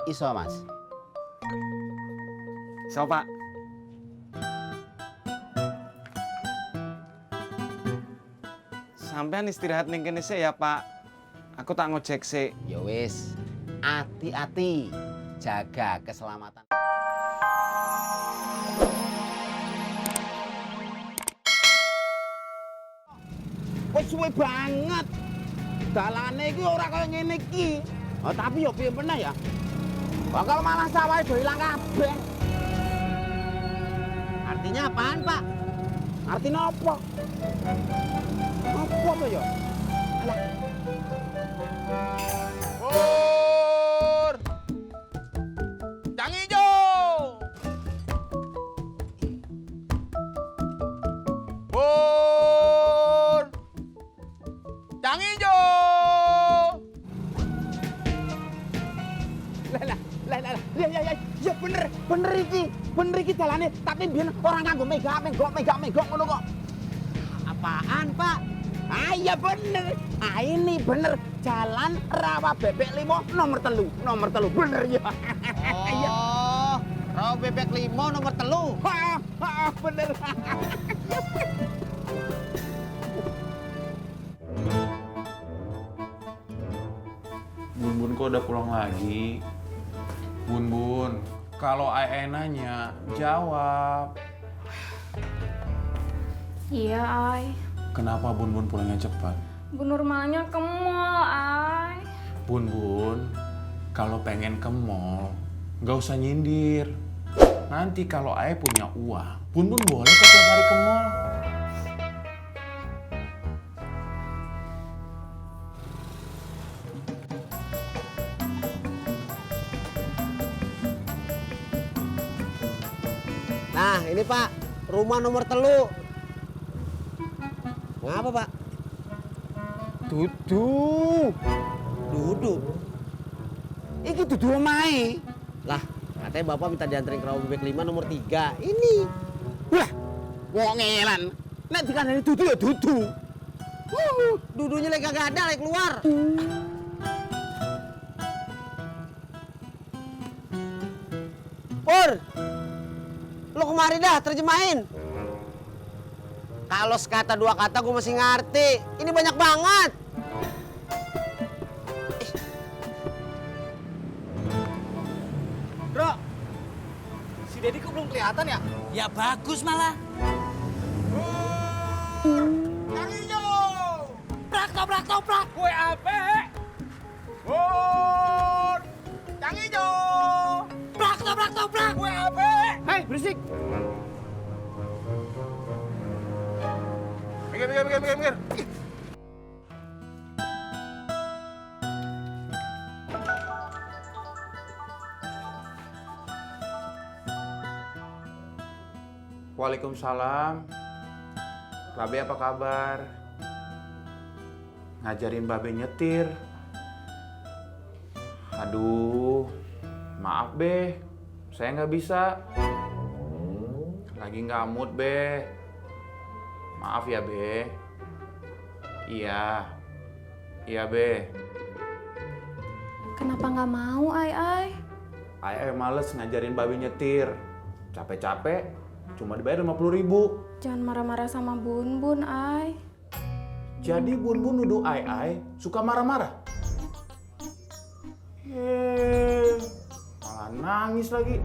Iso mas. So Pak. Sampean istirahat ning kene sih ya Pak. Aku tak ngojek sih. Ya wis, hati-hati, jaga keselamatan. Wis suwe banget. Dalane iki ora kaya ngene iki. Oh, tapi yo piye meneh ya? Bakal malah sawah do ilang kabeh. Artinya apaan, Pak? Artinya apa? Apa to ya? Alah. Pur! Cang Ijo! Pur! Cang Ijo! Ya bener iki dalane, tapi biyen orang nganggo megok ngono kok. Apaan, Pak? Ah iya bener. Ah ini bener, Jalan Rawa Bebek 5 nomor 3 bener ya. Oh, Rawa Bebek 5 nomor 3. Bener. Bun kok udah pulang lagi? Bun, kalau Ai nanya, jawab. Iya, Ay. Kenapa Bun pulangnya cepat? Bu Nurmalnya ke mall, Ay. Bun, kalau pengen ke mall, nggak usah nyindir. Nanti kalau Ai punya uang, Bun boleh kok tiap hari ke mall. Nah, ini Pak, rumah nomor 3. Ngapa, Pak? Duduk. Iki dudu omahe. Lah, katanya Bapak minta dianterin ke Rawa Bebek 5 nomor 3. Ini. Wah, wong ngelan. Nek dikandani dudu ya dudu. Dudunya lagi kagak ada, lagi keluar. Pur, lo kemari dah terjemahin. Kalau sekata dua kata gue masih ngerti. Ini banyak banget. Bro, si Dedi kok belum kelihatan ya? Ya bagus malah. Cang Ijo! Prak toprak. Kue ape? Pur! Cang Ijo! Prak toprak. Kue ape? Hei, berisik. Minggir. Waalaikumsalam. Babe apa kabar? Ngajarin Babe nyetir. Aduh, maaf Be, saya nggak bisa. Lagi nggak mood Be. Maaf ya Be. Iya Be. Kenapa nggak mau, Ay? Ay males ngajarin Babe nyetir. Capek-capek, cuma dibayar 50.000. Jangan marah-marah sama Bun, Ay. Jadi Bun nuduh Ai suka marah-marah. Malah nangis lagi.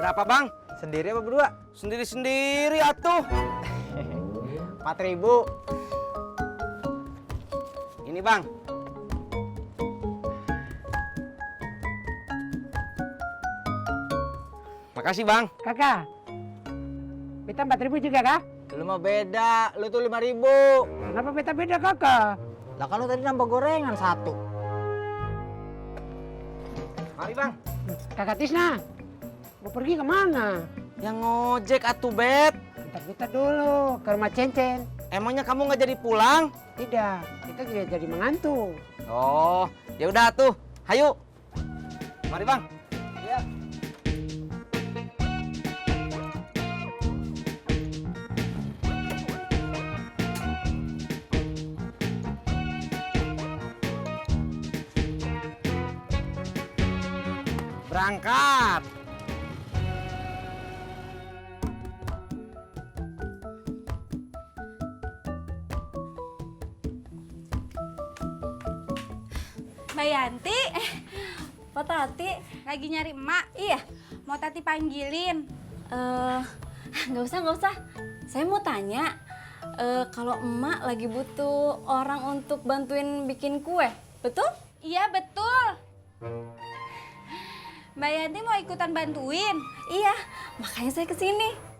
Berapa bang? Sendiri apa berdua? Sendiri-sendiri atuh. 4.000. Ini bang. Makasih bang. Kakak. Beta 4.000 juga kak? Lu mah beda, lu tuh 5.000. Kenapa beta-beda kakak? Lah kan lu tadi nambah gorengan 1. Mari bang. Kakak Tisna, mau pergi kemana? Yang ngojek atuh bet. Bentar dulu ke rumah Cencen. Emangnya kamu nggak jadi pulang? Tidak, kita tidak jadi mengantuk. Oh, ya udah tuh. Hayu. Mari, Bang. Iya. Berangkat. Mbak Yanti, Pak Tati, lagi nyari emak. Iya, mau Tati panggilin. Nggak usah. Saya mau tanya, kalau emak lagi butuh orang untuk bantuin bikin kue, betul? Iya, betul. Mbak Yanti mau ikutan bantuin? Iya, makanya saya kesini.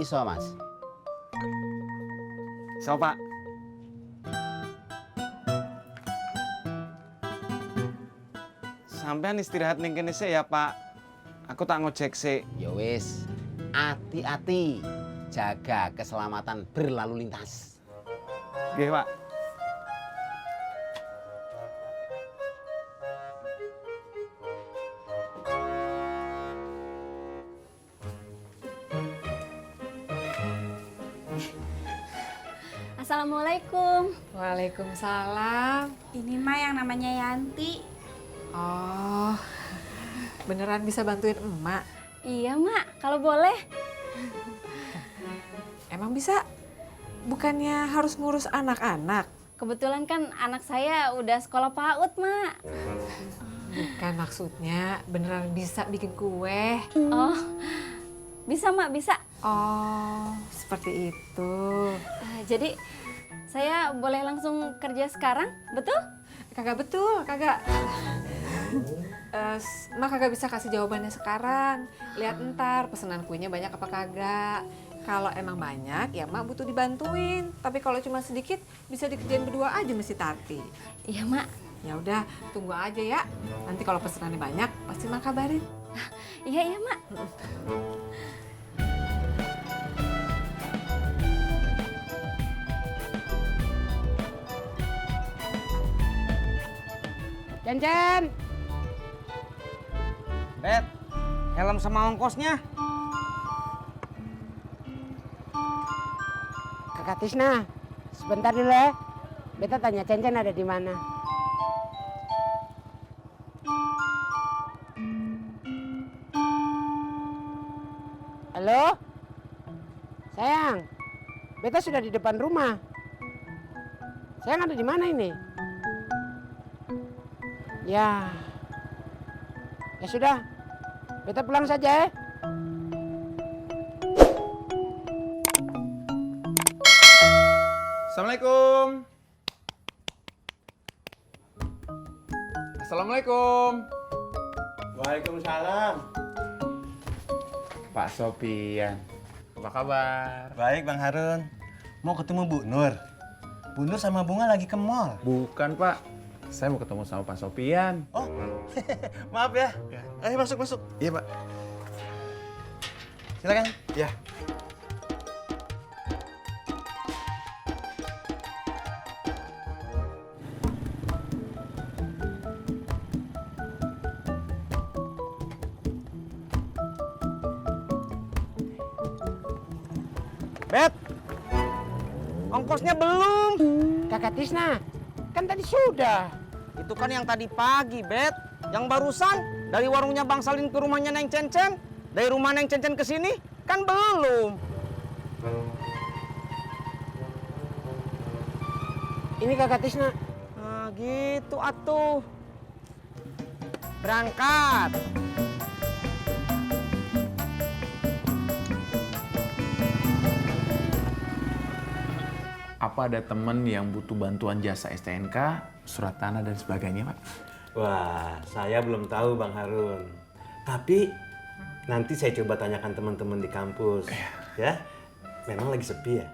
Iso, Mas. So, Pak. Sampean istirahat ning kene sih ya, Pak. Aku tak ngojek sih. Ya wis, hati-hati. Jaga keselamatan berlalu lintas. Nggih, Pak. Assalamualaikum. Waalaikumsalam. Ini mah yang namanya Yanti. Oh, beneran bisa bantuin emak? Iya, Mak, kalau boleh. Emang bisa? Bukannya harus ngurus anak-anak? Kebetulan kan anak saya udah sekolah PAUD, Mak. Bukan maksudnya beneran bisa bikin kue. Oh, bisa, Mak, bisa. Oh, seperti itu. Jadi, saya boleh langsung kerja sekarang, betul? Kagak betul, kagak. Mak kagak bisa kasih jawabannya sekarang. Lihat ntar pesanan kuenya banyak apa kagak. Kalau emang banyak, ya Mak butuh dibantuin. Tapi kalau cuma sedikit, bisa dikerjain berdua aja mesti Tati. Iya, Mak. Ya udah, tunggu aja ya. Nanti kalau pesanannya banyak, pasti Mak kabarin. Iya, Mak. Cen. Bet, helm sama ongkosnya. Kakak Tisna, sebentar dulu ya. Beta tanya Cen ada di mana. Halo? Sayang, beta sudah di depan rumah. Sayang ada di mana ini? Ya. Ya sudah. Beta pulang saja ya. Assalamualaikum. Assalamualaikum. Waalaikumsalam. Pak Sopian, apa kabar? Baik Bang Harun. Mau ketemu Bu Nur. Bu Nur sama Bunga lagi ke mall. Bukan Pak, saya mau ketemu sama Pak Sopian. Oh, maaf ya. Ayo masuk. Iya Pak. Silakan. Ya. Bet, ongkosnya belum. Kakak Tisna, kan tadi sudah. Itu kan yang tadi pagi, Bet. Yang barusan dari warungnya Bang Salim ke rumahnya Neng Cencen. Dari rumah Neng Cencen ke sini kan belum. Ini Kakak Tisna. Nah, gitu atuh. Berangkat. Apa ada temen yang butuh bantuan jasa STNK, surat tanah dan sebagainya, Pak? Wah, saya belum tahu Bang Harun. Tapi nanti saya coba tanyakan teman-teman di kampus. Ya, memang lagi sepi ya.